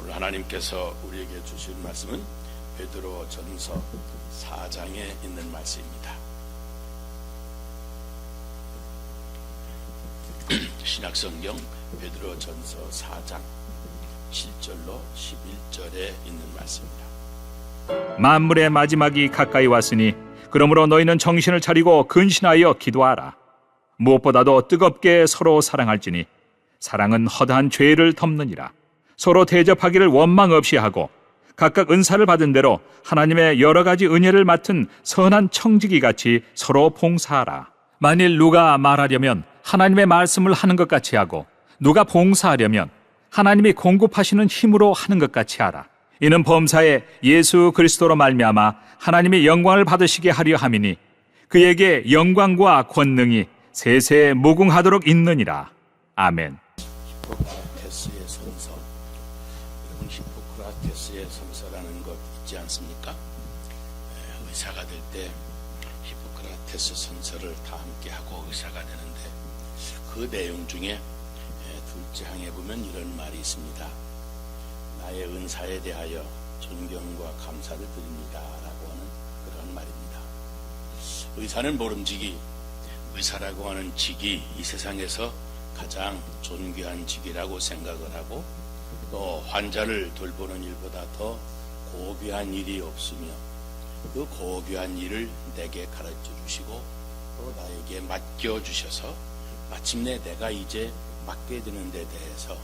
오늘 하나님께서 우리에게 주신 말씀은 베드로 전서 4장에 있는 말씀입니다. 신약성경 베드로 전서 4장 7절로 11절에 있는 말씀입니다. 만물의 마지막이 가까이 왔으니 그러므로 너희는 정신을 차리고 근신하여 기도하라. 무엇보다도 뜨겁게 서로 사랑할지니 사랑은 허다한 죄를 덮느니라. 서로 대접하기를 원망 없이 하고 각각 은사를 받은 대로 하나님의 여러 가지 은혜를 맡은 선한 청지기 같이 서로 봉사하라. 만일 누가 말하려면 하나님의 말씀을 하는 것 같이 하고 누가 봉사하려면 하나님이 공급하시는 힘으로 하는 것 같이 하라. 이는 범사에 예수 그리스도로 말미암아 하나님의 영광을 받으시게 하려 함이니 그에게 영광과 권능이 세세 무궁하도록 있느니라. 아멘. 히포크라테스의 선서, 여러분 히포크라테스의 선서라는 것 있지 않습니까? 의사가 될 때 히포크라테스 선서를 다 함께 하고 의사가 되는데 그 내용 중에 둘째 항에 보면 이런 말이 있습니다. 나의 은사에 대하여 존경과 감사를 드립니다 라고 하는 그런 말입니다. 의사는 모름지기, 의사라고 하는 직이 이 세상에서 가장 존귀한 직이라고 생각을 하고 또 환자를 돌보는 일보다 더 고귀한 일이 없으며 그 고귀한 일을 내게 가르쳐 주시고 또 나에게 맡겨주셔서 마침내 내가 이제 맡게 되는 데 대해서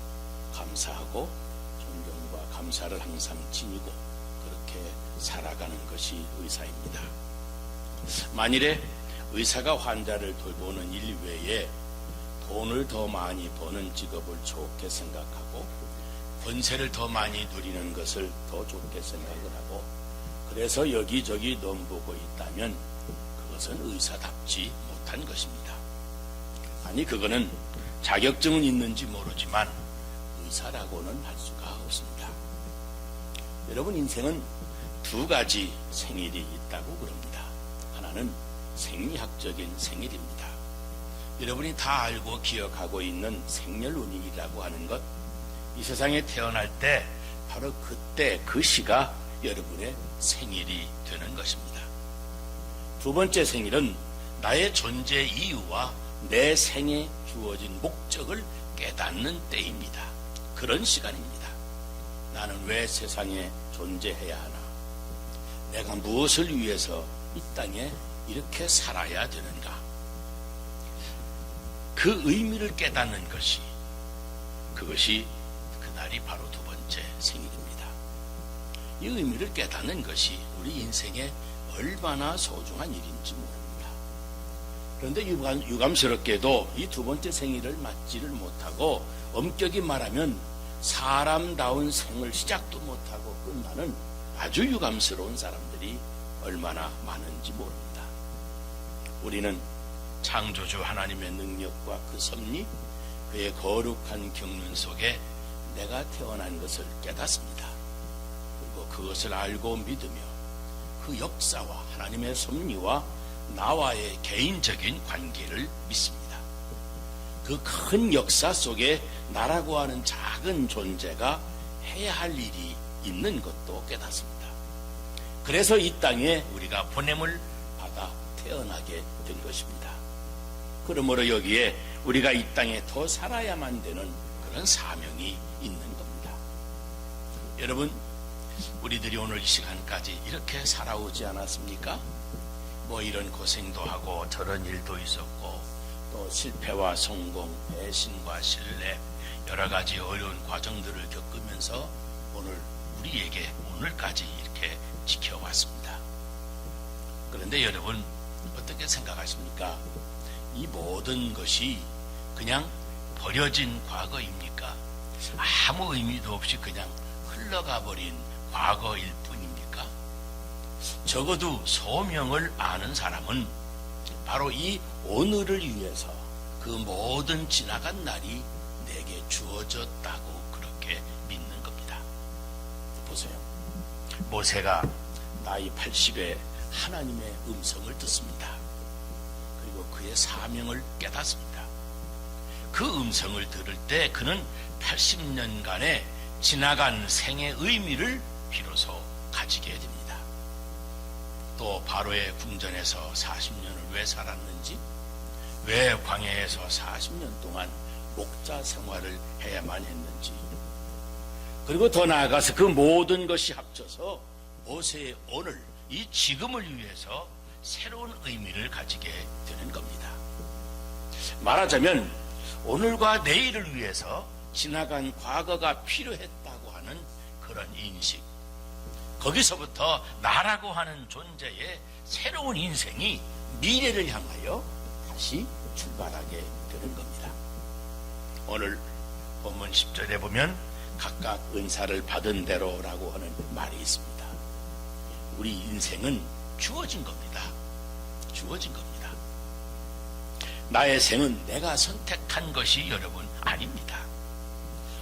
감사하고 존경과 감사를 항상 지니고 그렇게 살아가는 것이 의사입니다. 만일에 의사가 환자를 돌보는 일 외에 돈을 더 많이 버는 직업을 좋게 생각하고 권세를 더 많이 누리는 것을 더 좋게 생각을 하고 그래서 여기저기 넘보고 있다면 그것은 의사답지 못한 것입니다. 아니 그거는 자격증은 있는지 모르지만 의사라고는 할 수가 없습니다. 여러분 인생은 두 가지 생일이 있다고 그럽니다. 하나는 생리학적인 생일입니다. 여러분이 다 알고 기억하고 있는 생년운이라고 하는 것, 이 세상에 태어날 때 바로 그때 그 시가 여러분의 생일이 되는 것입니다. 두 번째 생일은 나의 존재 이유와 내 생에 주어진 목적을 깨닫는 때입니다. 그런 시간입니다. 나는 왜 세상에 존재해야 하나? 내가 무엇을 위해서 이 땅에 이렇게 살아야 되는가? 그 의미를 깨닫는 것이 그것이 그날이 바로 두 번째 생일입니다. 이 의미를 깨닫는 것이 우리 인생에 얼마나 소중한 일인지 모릅니다. 그런데 유감스럽게도 이 두 번째 생일을 맞지를 못하고 엄격히 말하면 사람다운 생을 시작도 못하고 끝나는 아주 유감스러운 사람들이 얼마나 많은지 모릅니다. 우리는 창조주 하나님의 능력과 그 섭리, 그의 거룩한 경륜 속에 내가 태어난 것을 깨닫습니다. 그리고 그것을 알고 믿으며 그 역사와 하나님의 섭리와 나와의 개인적인 관계를 믿습니다. 그 큰 역사 속에 나라고 하는 작은 존재가 해야 할 일이 있는 것도 깨닫습니다. 그래서 이 땅에 우리가 보냄을 받아 태어나게 된 것입니다. 그러므로 여기에 우리가 이 땅에 더 살아야만 되는 그런 사명이 있는 겁니다. 여러분, 우리들이 오늘 이 시간까지 이렇게 살아오지 않았습니까? 뭐 이런 고생도 하고 저런 일도 있었고 또 실패와 성공, 배신과 신뢰 여러 가지 어려운 과정들을 겪으면서 오늘 우리에게 오늘까지 이렇게 지켜왔습니다. 그런데 여러분 어떻게 생각하십니까? 이 모든 것이 그냥 버려진 과거입니까? 아무 의미도 없이 그냥 흘러가 버린 과거일 뿐입니까? 적어도 소명을 아는 사람은 바로 이 오늘을 위해서 그 모든 지나간 날이 내게 주어졌다고 그렇게 믿는 겁니다. 보세요. 모세가 나이 80에 하나님의 음성을 듣습니다. 그리고 그의 사명을 깨닫습니다. 그 음성을 들을 때 그는 80년간의 지나간 생의 의미를 비로소 가지게 됩니다. 또 바로의 궁전에서 40년을 왜 살았는지, 왜 광야에서 40년 동안 목자 생활을 해야만 했는지, 그리고 더 나아가서 그 모든 것이 합쳐서 모세의 오늘, 이 지금을 위해서 새로운 의미를 가지게 되는 겁니다. 말하자면 오늘과 내일을 위해서 지나간 과거가 필요했다고 하는 그런 인식, 거기서부터 나라고 하는 존재의 새로운 인생이 미래를 향하여 다시 출발하게 되는 겁니다. 오늘 본문 10절에 보면 각각 은사를 받은 대로라고 하는 말이 있습니다. 우리 인생은 주어진 겁니다. 주어진 겁니다. 나의 생은 내가 선택한 것이 여러분 아닙니다.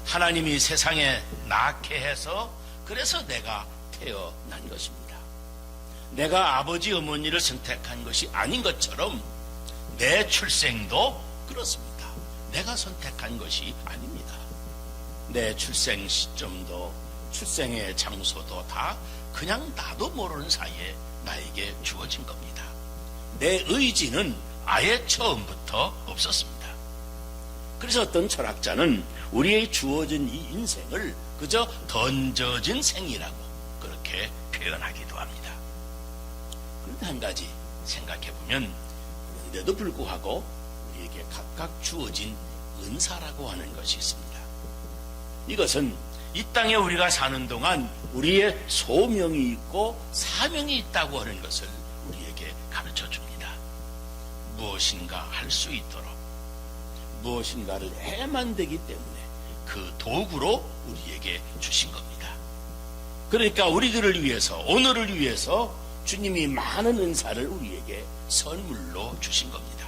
하나님이 세상에 낳게 해서 그래서 내가 태어난 것입니다. 내가 아버지 어머니를 선택한 것이 아닌 것처럼 내 출생도 그렇습니다. 내가 선택한 것이 아닙니다. 내 출생 시점도 출생의 장소도 다 그냥 나도 모르는 사이에 나에게 주어진 겁니다. 내 의지는 아예 처음부터 없었습니다. 그래서 어떤 철학자는 우리의 주어진 이 인생을 그저 던져진 생이라고 그렇게 표현하기도 합니다. 그런데 한 가지 생각해보면, 그런데도 불구하고 우리에게 각각 주어진 은사라고 하는 것이 있습니다. 이것은 이 땅에 우리가 사는 동안 우리의 소명이 있고 사명이 있다고 하는 것을 우리에게 가르쳐 줍니다. 무엇인가 할 수 있도록 무엇인가를 해야만 되기 때문에 그 도구로 우리에게 주신 겁니다. 그러니까 우리들을 위해서, 오늘을 위해서 주님이 많은 은사를 우리에게 선물로 주신 겁니다.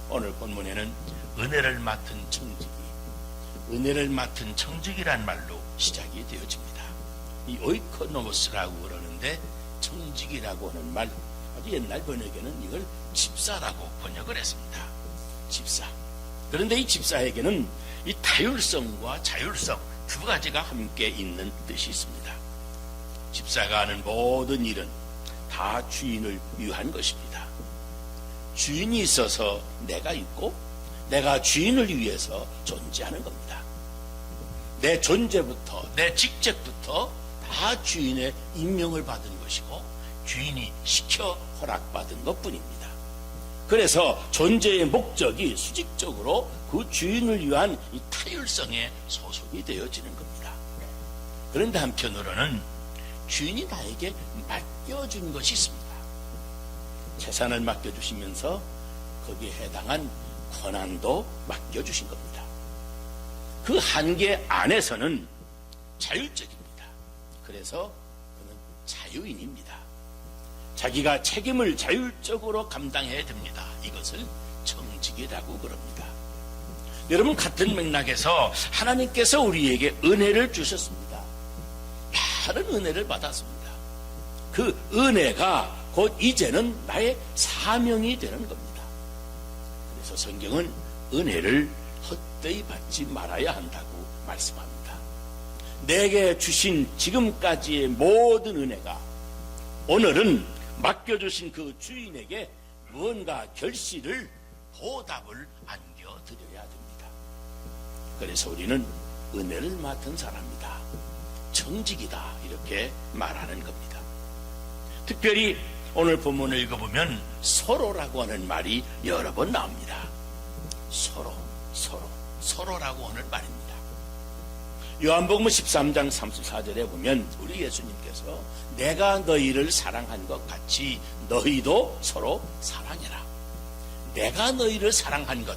오늘 본문에는 은혜를 맡은 청지기, 은혜를 맡은 청지기란 말로 시작이 되어집니다. 이 오이코노모스라고 그러는데 청지기라고 하는 말, 아주 옛날 번역에는 이걸 집사라고 번역을 했습니다. 집사. 그런데 이 집사에게는 이 타율성과 자율성 두 가지가 함께 있는 뜻이 있습니다. 집사가 하는 모든 일은 다 주인을 위한 것입니다. 주인이 있어서 내가 있고 내가 주인을 위해서 존재하는 겁니다. 내 존재부터 내 직책부터 다 주인의 임명을 받은 것이고 주인이 시켜 허락받은 것뿐입니다. 그래서 존재의 목적이 수직적으로 그 주인을 위한 이 타율성에 소속이 되어지는 겁니다. 그런데 한편으로는 주인이 나에게 맡겨준 것이 있습니다. 재산을 맡겨주시면서 거기에 해당한 권한도 맡겨주신 겁니다. 그 한계 안에서는 자율적입니다. 그래서 그는 자유인입니다. 자기가 책임을 자율적으로 감당해야 됩니다. 이것을 청직이라고 그럽니다. 여러분, 같은 맥락에서 하나님께서 우리에게 은혜를 주셨습니다. 많은 은혜를 받았습니다. 그 은혜가 곧 이제는 나의 사명이 되는 겁니다. 그래서 성경은 은혜를 헛되이 받지 말아야 한다고 말씀합니다. 내게 주신 지금까지의 모든 은혜가 오늘은 맡겨주신 그 주인에게 무언가 결실을, 보답을 안겨드려야 됩니다. 그래서 우리는 은혜를 맡은 사람이다, 청직이다, 이렇게 말하는 겁니다. 특별히 오늘 본문을 읽어보면 서로라고 하는 말이 여러 번 나옵니다. 서로라고 하는 말입니다. 요한복음 13장 34절에 보면 우리 예수님께서 내가 너희를 사랑한 것 같이 너희도 서로 사랑해라. 내가 너희를 사랑한 것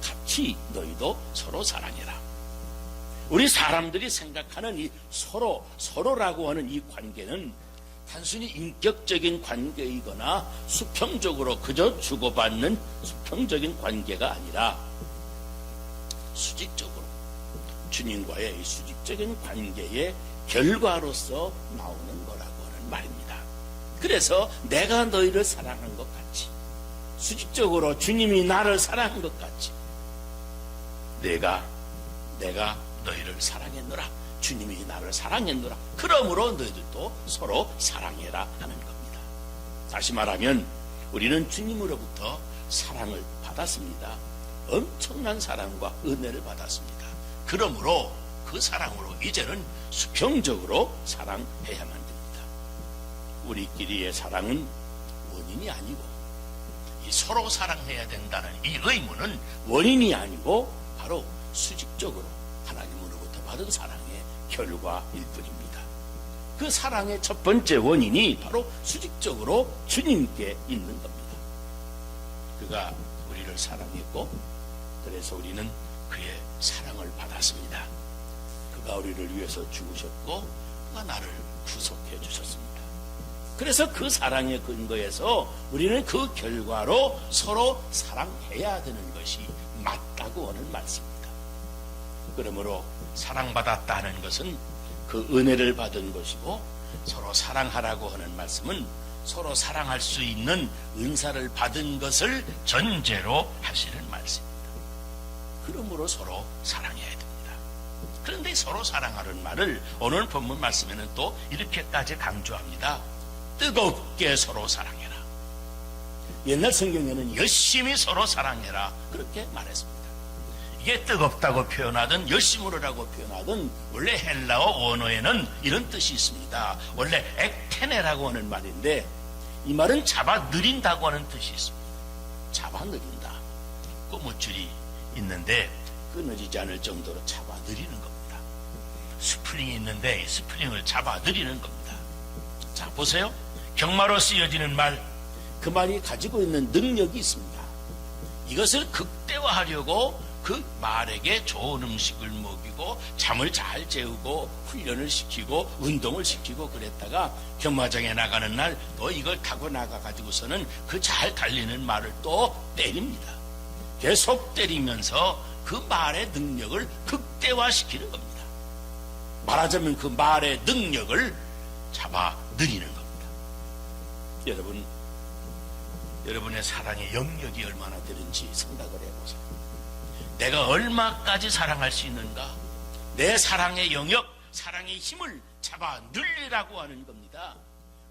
같이 너희도 서로 사랑해라. 우리 사람들이 생각하는 이 서로라고 하는 이 관계는 단순히 인격적인 관계이거나 수평적으로 그저 주고받는 수평적인 관계가 아니라 수직적으로 주님과의 수직적인 관계의 결과로서 나오는 거라고 하는 말입니다. 그래서 내가 너희를 사랑한 것 같이, 수직적으로 주님이 나를 사랑한 것 같이 내가 너희를 사랑했노라. 주님이 나를 사랑했노라. 그러므로 너희들도 서로 사랑해라 하는 겁니다. 다시 말하면 우리는 주님으로부터 사랑을 받았습니다. 엄청난 사랑과 은혜를 받았습니다. 그러므로 그 사랑으로 이제는 수평적으로 사랑해야만 됩니다. 우리끼리의 사랑은 원인이 아니고, 이 서로 사랑해야 된다는 이 의무는 원인이 아니고 바로 수직적으로 하나님으로부터 받은 사랑의 결과일 뿐입니다. 그 사랑의 첫 번째 원인이 바로 수직적으로 주님께 있는 겁니다. 그가 우리를 사랑했고, 그래서 우리는 그의 사랑을 받았습니다. 그가 우리를 위해서 죽으셨고, 그가 나를 구속해 주셨습니다. 그래서 그 사랑의 근거에서 우리는 그 결과로 서로 사랑해야 되는 것이 맞다고 하는 말씀입니다. 그러므로 사랑받았다는 것은 그 은혜를 받은 것이고, 서로 사랑하라고 하는 말씀은 서로 사랑할 수 있는 은사를 받은 것을 전제로 하시는 말씀입니다. 그러므로 서로 사랑해야 됩니다. 그런데 서로 사랑하는 말을 오늘 본문 말씀에는 또 이렇게까지 강조합니다. 뜨겁게 서로 사랑해라. 옛날 성경에는 열심히 서로 사랑해라 그렇게 말했습니다. 이게 뜨겁다고 표현하든 열심으로라고 표현하든 원래 헬라어 원어에는 이런 뜻이 있습니다. 원래 액테네라고 하는 말인데, 이 말은 잡아 느린다고 하는 뜻이 있습니다. 잡아 느린다. 고무줄이 있는데 끊어지지 않을 정도로 잡아 느리는 겁니다. 스프링이 있는데 이 스프링을 잡아 느리는 겁니다. 자, 보세요. 경마로 쓰여지는 말, 그 말이 가지고 있는 능력이 있습니다. 이것을 극대화하려고 그 말에게 좋은 음식을 먹이고 잠을 잘 재우고 훈련을 시키고 운동을 시키고 그랬다가 경마장에 나가는 날 또 이걸 타고 나가가지고서는 그 잘 달리는 말을 또 때립니다. 계속 때리면서 그 말의 능력을 극대화시키는 겁니다. 말하자면 그 말의 능력을 잡아 느리는 겁니다. 여러분의 사랑의 영역이 얼마나 되는지 생각을 해보세요. 내가 얼마까지 사랑할 수 있는가? 내 사랑의 영역, 사랑의 힘을 잡아 늘리라고 하는 겁니다.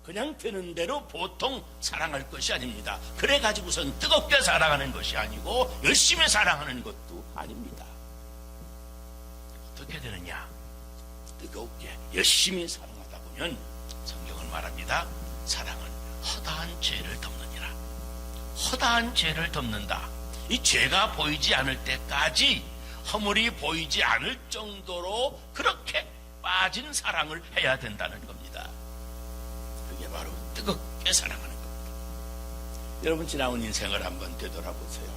그냥 되는 대로 보통 사랑할 것이 아닙니다. 그래 가지고선 뜨겁게 사랑하는 것이 아니고 열심히 사랑하는 것도 아닙니다. 어떻게 되느냐? 뜨겁게 열심히 사랑하다 보면 성경은 말합니다. 사랑은 허다한 죄를 덮느니라. 허다한 죄를 덮는다. 이 죄가 보이지 않을 때까지, 허물이 보이지 않을 정도로 그렇게 빠진 사랑을 해야 된다는 겁니다. 그게 바로 뜨겁게 사랑하는 겁니다. 여러분, 지나온 인생을 한번 되돌아보세요.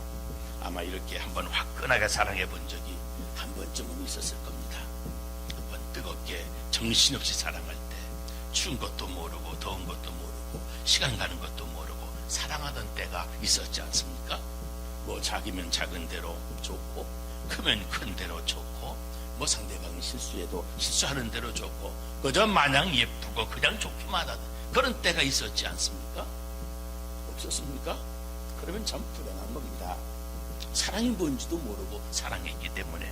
아마 이렇게 한번 화끈하게 사랑해 본 적이 한 번쯤은 있었을 겁니다. 한번 뜨겁게 정신없이 사랑할 때, 추운 것도 모르고 더운 것도 모르고 시간 가는 것도 모르고 사랑하던 때가 있었지 않습니까? 뭐 작으면 작은 대로 좋고, 크면 큰 대로 좋고, 뭐 상대방이 실수해도 실수하는 대로 좋고, 그저 마냥 예쁘고 그냥 좋기만 하던 그런 때가 있었지 않습니까? 없었습니까? 그러면 참 불행한 겁니다. 사랑이 뭔지도 모르고 사랑했기 때문에.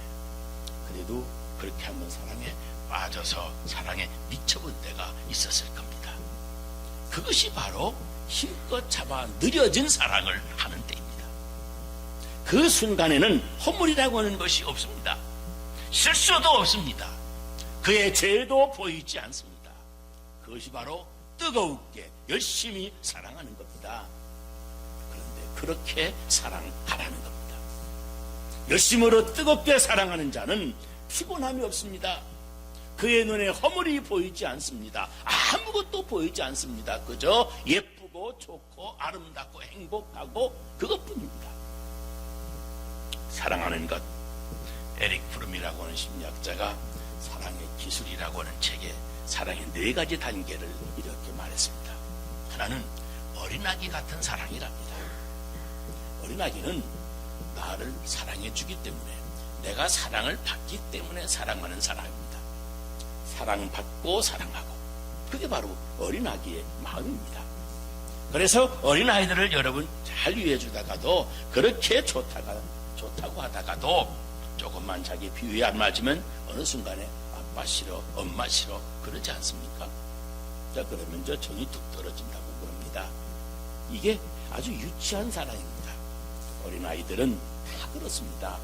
그래도 그렇게 한번 사랑에 빠져서 사랑에 미쳐본 때가 있었을 겁니다. 그것이 바로 힘껏 잡아 느려진 사랑을 하는 때입니다. 그 순간에는 허물이라고 하는 것이 없습니다. 실수도 없습니다. 그의 죄도 보이지 않습니다. 그것이 바로 뜨겁게 열심히 사랑하는 겁니다. 그런데 그렇게 사랑하라는 겁니다. 열심으로 뜨겁게 사랑하는 자는 피곤함이 없습니다. 그의 눈에 허물이 보이지 않습니다. 아무것도 보이지 않습니다. 그저 예쁘고 좋고 아름답고 행복하고 그것뿐입니다. 사랑하는 것, 에릭 프룸이라고 하는 심리학자가 사랑의 기술이라고 하는 책에 사랑의 4가지 단계를 이렇게 말했습니다. 하나는 어린아기 같은 사랑이랍니다. 어린아기는 나를 사랑해 주기 때문에, 내가 사랑을 받기 때문에 사랑하는 사람입니다. 사랑받고 사랑하고, 그게 바로 어린아기의 마음입니다. 그래서 어린아이들을 여러분 잘 위해 주다가도, 그렇게 좋다고 하다가도 조금만 자기 비위에 안 맞으면 어느 순간에 아빠 싫어, 엄마 싫어 그러지 않습니까? 자, 그러면 저 정이 뚝 떨어진다고 그럽니다. 이게 아주 유치한 사랑입니다. 어린아이들은 다 그렇습니다.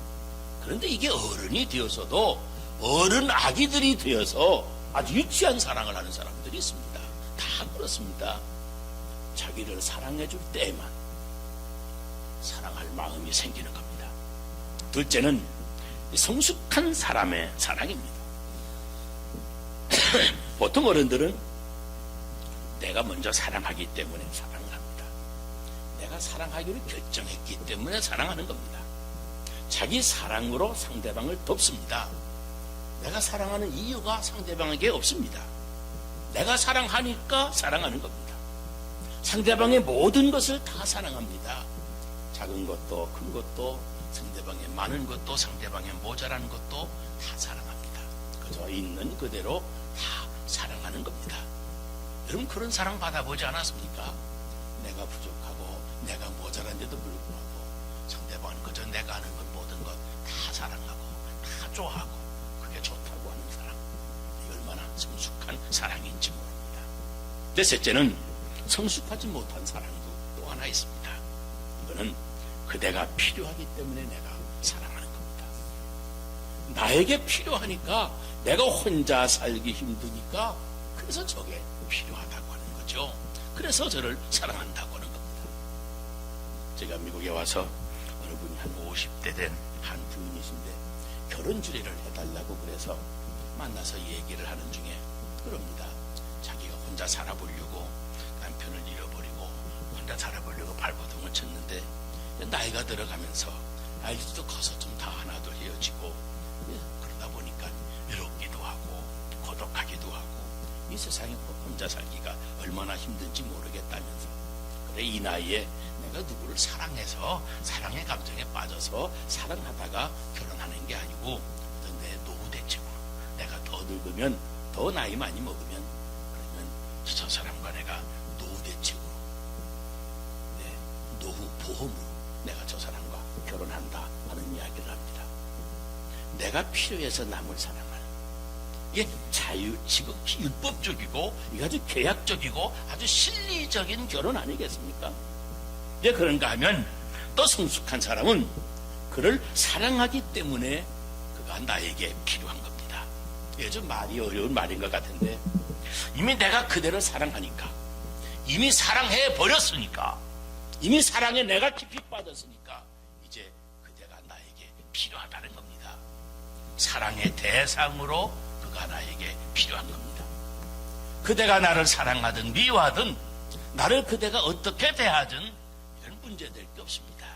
그런데 이게 어른이 되어서도 어른 아기들이 되어서 아주 유치한 사랑을 하는 사람들이 있습니다. 다 그렇습니다. 자기를 사랑해 줄 때에만 사랑할 마음이 생기는 겁니다. 둘째는 성숙한 사람의 사랑입니다. 보통 어른들은 내가 먼저 사랑하기 때문에 사랑을 합니다. 내가 사랑하기로 결정했기 때문에 사랑하는 겁니다. 자기 사랑으로 상대방을 돕습니다. 내가 사랑하는 이유가 상대방에게 없습니다. 내가 사랑하니까 사랑하는 겁니다. 상대방의 모든 것을 다 사랑합니다. 작은 것도 큰 것도 상대방의 많은 것도 상대방의 모자란 것도 다 사랑합니다. 그저 있는 그대로 다 사랑하는 겁니다. 여러분 그런 사랑 받아보지 않았습니까? 내가 부족하고 내가 모자란데도 불구하고 상대방은 그저 내가 하는 것 모든 것 다 사랑하고 다 좋아하고 그게 좋다고 하는 사랑, 이게 얼마나 성숙한 사랑인지 모릅니다. 넷째는 성숙하지 못한 사랑도 또 하나 있습니다. 이거는 그대가 필요하기 때문에 내가 사랑하는 겁니다. 나에게 필요하니까, 내가 혼자 살기 힘드니까 그래서 저게 필요하다고 하는 거죠. 그래서 저를 사랑한다고 하는 겁니다. 제가 미국에 와서 어느 분이 한 50대 된 한 부인이신데 결혼 주례를 해달라고 그래서 만나서 얘기를 하는 중에 그럽니다. 자기가 혼자 살아보려고 남편을 잃어버리고 혼자 살아보려고 발버둥을 쳤는데 나이가 들어가면서 아이들도 커서 좀 다 하나둘 헤어지고 그러다 보니까 외롭기도 하고 고독하기도 하고 이 세상에 혼자 살기가 얼마나 힘든지 모르겠다면서, 그래 이 나이에 내가 누구를 사랑해서 사랑의 감정에 빠져서 사랑하다가 결혼하는 게 아니고 내 노후 대책으로 내가 더 늙으면, 더 나이 많이 먹으면 그러면 저 사람과 내가 노후 대책으로, 내 노후 보험으로 내가 저 사람과 결혼한다 하는 이야기를 합니다. 내가 필요해서 남을 사랑할, 이게 지극히 율법적이고 이게 아주 계약적이고 아주 실리적인 결혼 아니겠습니까? 왜 그런가 하면 또 성숙한 사람은 그를 사랑하기 때문에 그가 나에게 필요한 겁니다. 이게 좀 말이 어려운 말인 것 같은데, 이미 내가 그대를 사랑하니까, 이미 사랑해 버렸으니까, 이미 사랑에 내가 깊이 빠졌으니까 이제 그대가 나에게 필요하다는 겁니다. 사랑의 대상으로 그가 나에게 필요한 겁니다. 그대가 나를 사랑하든 미워하든 나를 그대가 어떻게 대하든 이런 문제될 게 없습니다.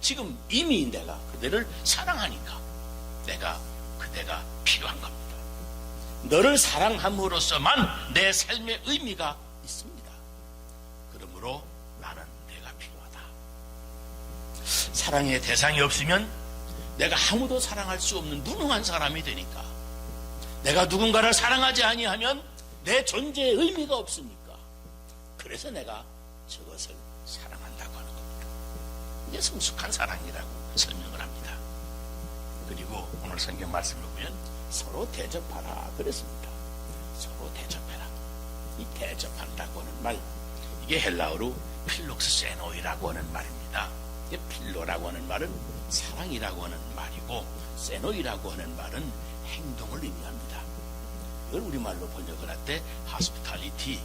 지금 이미 내가 그대를 사랑하니까 그대가 필요한 겁니다. 너를 사랑함으로써만 내 삶의 의미가 있습니다. 그러므로 나는 내가 필요하다. 사랑의 대상이 없으면 내가 아무도 사랑할 수 없는 무능한 사람이 되니까, 내가 누군가를 사랑하지 아니하면 내 존재의 의미가 없으니까, 그래서 내가 저것을 사랑한다고 하는 겁니다. 이게 성숙한 사랑이라고 설명을 합니다. 그리고 오늘 성경 말씀을 보면 서로 대접하라 그랬습니다. 서로 대접해라. 이 대접한다고 하는 말, 이게 헬라어로 필록세노이라고 하는 말입니다. 이게 필로라고 하는 말은 사랑이라고 하는 말이고, 세노이라고 하는 말은 행동을 의미합니다. 이걸 우리말로 번역을 할 때 hospitality,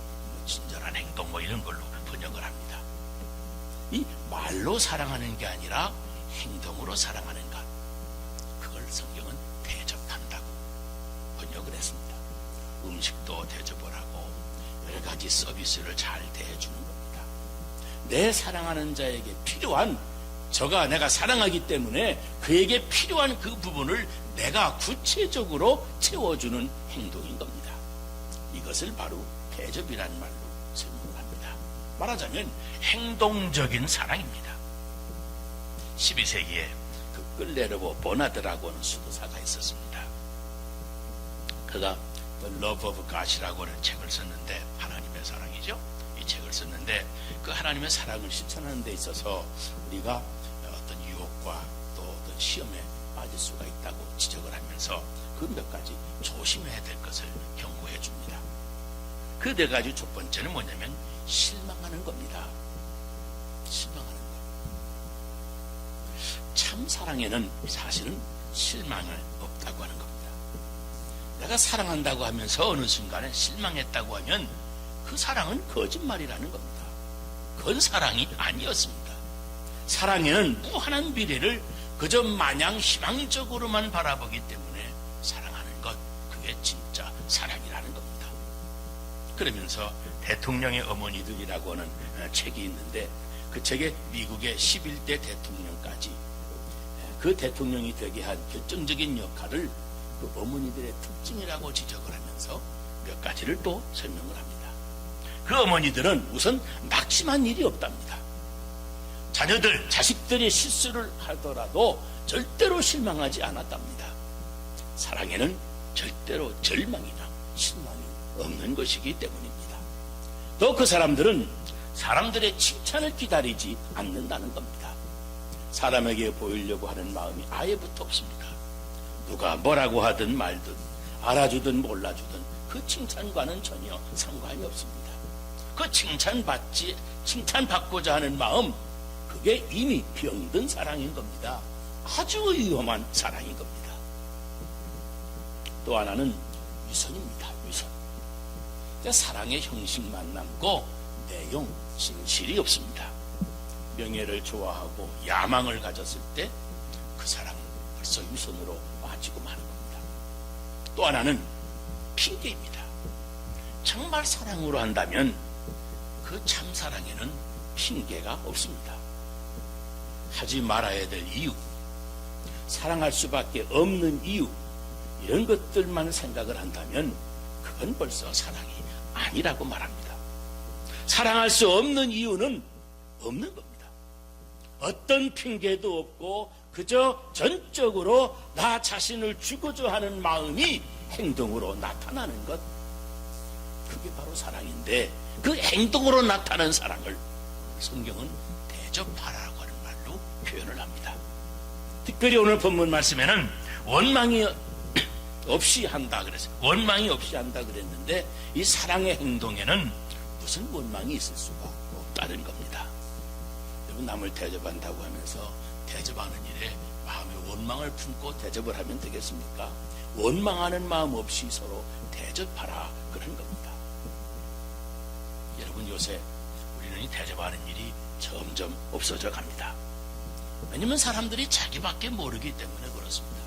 친절한 행동 이런 걸로 번역을 합니다. 이 말로 사랑하는 게 아니라 행동으로 사랑하는 것, 그걸 성경은 대접한다고 번역을 했습니다. 음식도 대접을 하고 여러 가지 서비스를 잘 대해주는 겁니다. 내 사랑하는 자에게 필요한, 저가 내가 사랑하기 때문에 그에게 필요한 그 부분을 내가 구체적으로 채워주는 행동인 겁니다. 이것을 바로 대접이라는 말로 설명을 합니다. 말하자면 행동적인 사랑입니다. 12세기에 그 끌레르보 보나드라고 하는 수도사가 있었습니다. 그가 The Love of God이라고 하는 책을 썼는데, 하나님의 사랑이죠. 이 책을 썼는데 그 하나님의 사랑을 실천하는 데 있어서 우리가 어떤 유혹과 또 어떤 시험에 빠질 실수가 있다고 지적을 하면서 그 몇 가지 조심해야 될 것을 경고해 줍니다. 그 네 가지 첫 번째는 뭐냐면 실망하는 겁니다. 실망하는 것. 참 사랑에는 사실은 실망을 없다고 하는 겁니다. 내가 사랑한다고 하면서 어느 순간에 실망했다고 하면 그 사랑은 거짓말이라는 겁니다. 그건 사랑이 아니었습니다. 사랑에는 무한한 미래를 그저 마냥 희망적으로만 바라보기 때문에 사랑하는 것, 그게 진짜 사랑이라는 겁니다. 그러면서 대통령의 어머니들이라고 하는 책이 있는데 그 책에 미국의 11대 대통령까지 그 대통령이 되게 한 결정적인 역할을 그 어머니들의 특징이라고 지적을 하면서 몇 가지를 또 설명을 합니다. 그 어머니들은 우선 낙심한 일이 없답니다. 자식들이 실수를 하더라도 절대로 실망하지 않았답니다. 사랑에는 절대로 절망이나 실망이 없는 것이기 때문입니다. 또 그 사람들은 사람들의 칭찬을 기다리지 않는다는 겁니다. 사람에게 보이려고 하는 마음이 아예부터 없습니다. 누가 뭐라고 하든 말든 알아주든 몰라주든 그 칭찬과는 전혀 상관이 없습니다. 그 칭찬받고자 하는 마음, 그게 이미 병든 사랑인 겁니다. 아주 위험한 사랑인 겁니다. 또 하나는 위선입니다. 위선. 사랑의 형식만 남고 내용, 진실이 없습니다. 명예를 좋아하고 야망을 가졌을 때 그 사랑은 벌써 위선으로 빠지고 마는 겁니다. 또 하나는 핑계입니다. 정말 사랑으로 한다면 그 참사랑에는 핑계가 없습니다. 하지 말아야 될 이유, 사랑할 수밖에 없는 이유, 이런 것들만 생각을 한다면 그건 벌써 사랑이 아니라고 말합니다. 사랑할 수 없는 이유는 없는 겁니다. 어떤 핑계도 없고 그저 전적으로 나 자신을 죽어줘 하는 마음이 행동으로 나타나는 것, 그게 바로 사랑인데 그 행동으로 나타나는 사랑을 성경은 대접하라고 하는 말로 표현을 합니다. 특별히 오늘 본문 말씀에는 원망이 없이 한다 그랬어요. 원망이 없이 한다 그랬는데 이 사랑의 행동에는 무슨 원망이 있을 수가 없다는 겁니다. 여러분, 남을 대접한다고 하면서 대접하는 일에 마음에 원망을 품고 대접을 하면 되겠습니까? 원망하는 마음 없이 서로 대접하라 그런 겁니다. 여러분, 요새 우리는 이 대접하는 일이 점점 없어져 갑니다. 왜냐면 사람들이 자기밖에 모르기 때문에 그렇습니다.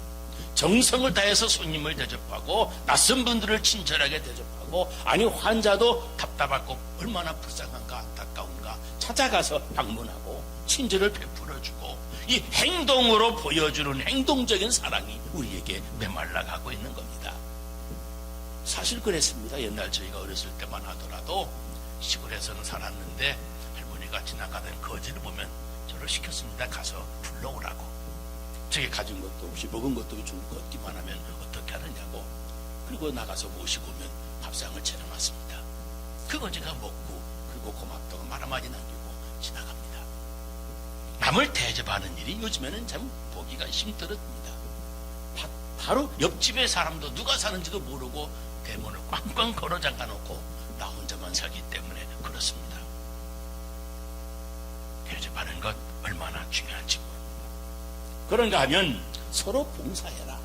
정성을 다해서 손님을 대접하고 낯선 분들을 친절하게 대접하고, 아니 환자도 답답하고 얼마나 불쌍한가 안타까운가 찾아가서 방문하고 친절을 베풀어주고, 이 행동으로 보여주는 행동적인 사랑이 우리에게 메말라가고 있는 겁니다. 사실 그랬습니다. 옛날 저희가 어렸을 때만 하더라도 시골에서는 살았는데 할머니가 지나가던 거지를 보면 저를 시켰습니다. 가서 불러오라고. 저게 가진 것도 없이 먹은 것도 없이 걷기만 하면 어떻게 하느냐고. 그리고 나가서 모시고 오면 밥상을 차려놨습니다. 그 거지가 먹고 그리고 고맙다고 말 한마디 남기고 지나갑니다. 남을 대접하는 일이 요즘에는 참 보기가 힘들었습니다. 바로 옆집의 사람도 누가 사는지도 모르고 대문을 꽝꽝 걸어 잠가 놓고 나 혼자만 살기 때문에 그렇습니다. 대접하는 것 얼마나 중요한지 모릅니다. 그런가 하면 서로 봉사해라.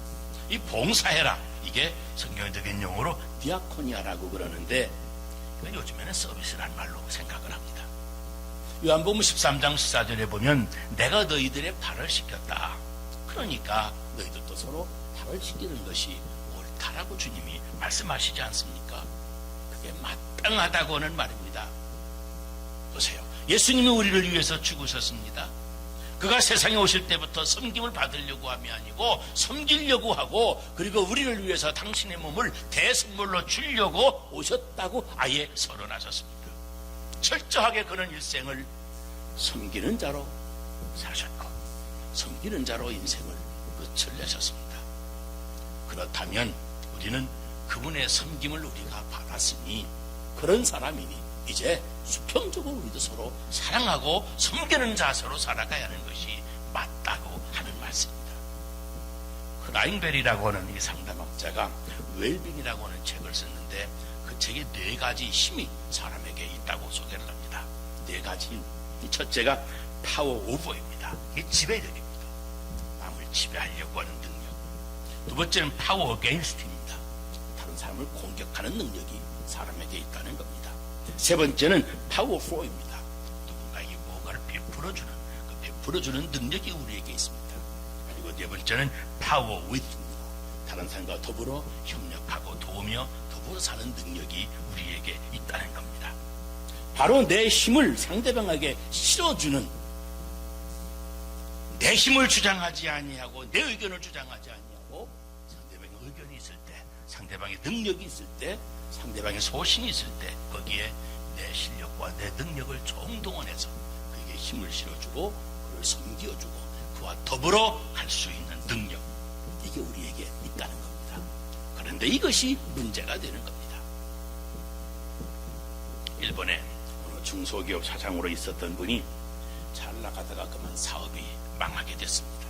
이 봉사해라, 이게 성경적인 용어로 디아코니아라고 그러는데 요즘에는 서비스란 말로 생각을 합니다. 요한복음 13장 14절에 보면 내가 너희들의 발을 씻겼다. 그러니까 너희들도 서로 발을 씻기는 것이 옳다라고 주님이 말씀하시지 않습니까? 그게 마땅하다고 하는 말입니다. 보세요. 예수님이 우리를 위해서 죽으셨습니다. 그가 세상에 오실 때부터 섬김을 받으려고 함이 아니고 섬기려고 하고, 그리고 우리를 위해서 당신의 몸을 대선물로 주려고 오셨다고 아예 선언하셨습니다. 철저하게 그런 일생을 섬기는 자로 사셨고 섬기는 자로 인생을 끝을 내셨습니다. 그렇다면 우리는 그분의 섬김을 우리가 받았으니 그런 사람이니 이제 수평적으로 우리도 서로 사랑하고 섬기는 자세로 살아가야 하는 것이 맞다고 하는 말씀입니다. 크라인벨이라고 하는 이 상담학자가 웰빙이라고 하는 책을 썼는데 그 책에 4가지 힘이 사람에게 있다고 소개를 합니다. 4가지. 첫째가 파워 오버입니다. 이게 지배력입니다. 남을 지배하려고 하는 능력. 두 번째는 파워 어게인스트입니다. 다른 사람을 공격하는 능력이 사람에게 있다는 겁니다. 세 번째는 파워 포입니다. 누군가에게 뭔가를 베풀어주는 그 베풀어주는 능력이 우리에게 있습니다. 그리고 네 번째는 파워 위입니다. 다른 사람과 더불어 협력하고 도우며 더불어 사는 능력이 우리에게 있다는 겁니다. 바로 내 힘을 상대방에게 실어주는, 내 힘을 주장하지 아니하고 내 의견을 주장하지 아니하고 상대방의 의견이 있을 때, 상대방의 능력이 있을 때, 상대방의 소신이 있을 때 거기에 내 실력과 내 능력을 총동원해서 그에게 힘을 실어주고 그를 섬겨주고 그와 더불어 갈 수 있는 능력, 이게 우리에게 있다는 겁니다. 그런데 이것이 문제가 되는 겁니다. 일본에 어느 중소기업 사장으로 있었던 분이 잘 나가다가 그만 사업이 망하게 됐습니다.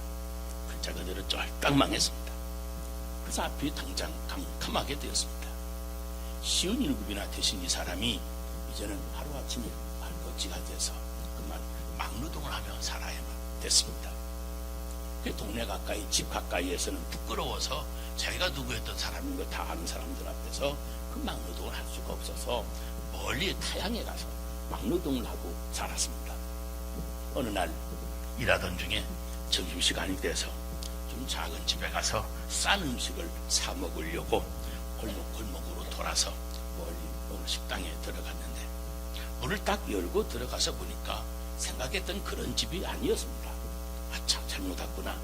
글자 그대로 쫄딱 망했습니다. 그래서 앞이 당장 캄캄하게 되었습니다. 57이나 되신 이 사람이 이제는 하루아침에 발거지가 돼서 그만 막노동을 하며 살아야만 됐습니다. 그 동네 가까이, 집 가까이에서는 부끄러워서 자기가 누구였던 사람인 거 다 아는 사람들 앞에서 그 막노동을 할 수가 없어서 멀리 타향에 가서 막노동을 하고 살았습니다. 어느 날 일하던 중에 점심시간이 돼서 좀 작은 집에 가서 싼 음식을 사 먹으려고 골목골목으로 돌아서 멀리 어느 식당에 들어갔는데 문을 딱 열고 들어가서 보니까 생각했던 그런 집이 아니었습니다. 아, 참 잘못 왔구나.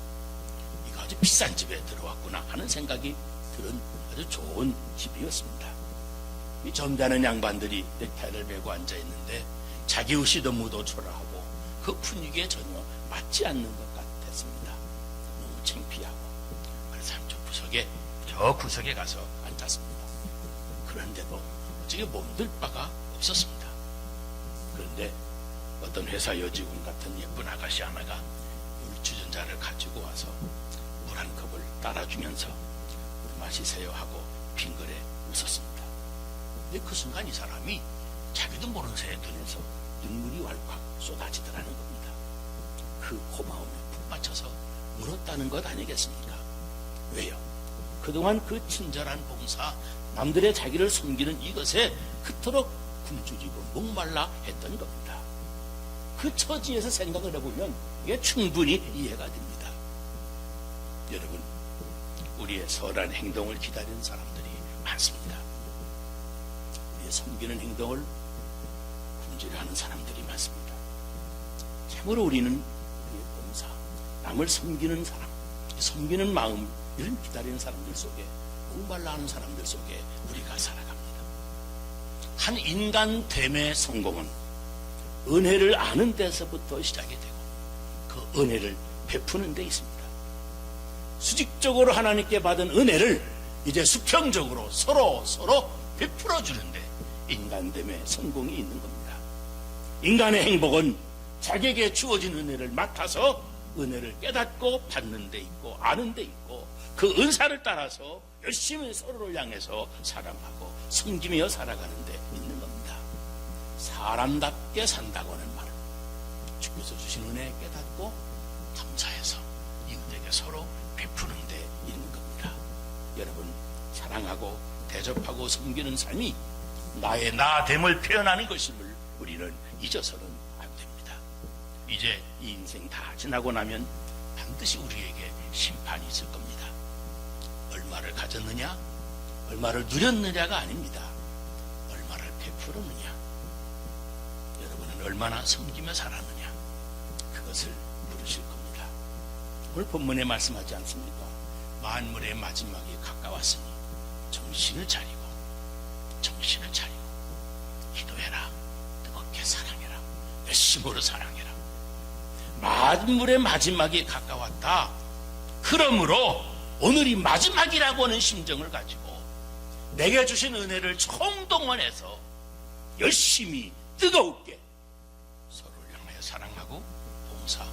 이거 아주 비싼 집에 들어왔구나 하는 생각이 들은 아주 좋은 집이었습니다. 이 점잖은 양반들이 넥타이를 메고 앉아있는데 자기 옷이 너무도 초라하고 그 분위기에 전혀 맞지 않는 것 같았습니다. 너무 창피하고. 그래서 저 구석에 가서 앉았습니다. 그런데도 어떻게 몸둘 바가 없었습니다. 그런데 어떤 회사 여직원 같은 예쁜 아가씨 하나가 물 주전자를 가지고 와서 물 한 컵을 따라주면서 물 마시세요 하고 빙그레 웃었습니다. 근데 그 순간 이 사람이 자기도 모르는 새에 눈에서 눈물이 왈칵 쏟아지더라는 겁니다. 그 고마움에 푹 빠쳐서 울었다는 것 아니겠습니까? 왜요? 그동안 그 친절한 봉사, 남들의 자기를 섬기는 이것에 그토록 굶주리고 목말라 했던 겁니다. 그 처지에서 생각을 해보면 이게 충분히 이해가 됩니다. 여러분, 우리의 선한 행동을 기다리는 사람들이 많습니다. 우리의 섬기는 행동을 굶주려하는 사람들이 많습니다. 참으로 우리는 우리의 봉사, 남을 섬기는 사람, 섬기는 마음, 이런 기다리는 사람들 속에, 목말라 하는 사람들 속에 우리가 살아갑니다. 한 인간됨의 성공은 은혜를 아는 데서부터 시작이 되고 그 은혜를 베푸는 데 있습니다. 수직적으로 하나님께 받은 은혜를 이제 수평적으로 서로 베풀어 주는데 인간됨의 성공이 있는 겁니다. 인간의 행복은 자기에게 주어진 은혜를 맡아서 은혜를 깨닫고 받는 데 있고 아는 데 있고 그 은사를 따라서 열심히 서로를 향해서 사랑하고 섬기며 살아가는 데 있는 겁니다. 사람답게 산다고 하는 말은 주께서 주신 은혜 깨닫고 감사해서 이웃에게 서로 베푸는 데 있는 겁니다. 여러분, 사랑하고 대접하고 섬기는 삶이 나의 나됨을 표현하는 것임을 우리는 잊어서는 안 됩니다. 이제 이 인생 다 지나고 나면 반드시 우리에게 심판이 있을 겁니다. 얼마를 가졌느냐, 얼마를 누렸느냐가 아닙니다. 얼마를 베풀었느냐, 여러분은 얼마나 섬기며 살았느냐, 그것을 물으실 겁니다. 오늘 본문에 말씀하지 않습니까? 만물의 마지막이 가까웠으니 정신을 차리고 기도해라, 뜨겁게 사랑해라, 열심으로 사랑해라. 만물의 마지막이 가까웠다. 그러므로 오늘이 마지막이라고 하는 심정을 가지고 내게 주신 은혜를 총동원해서 열심히 뜨겁게 서로를 향하여 사랑하고 봉사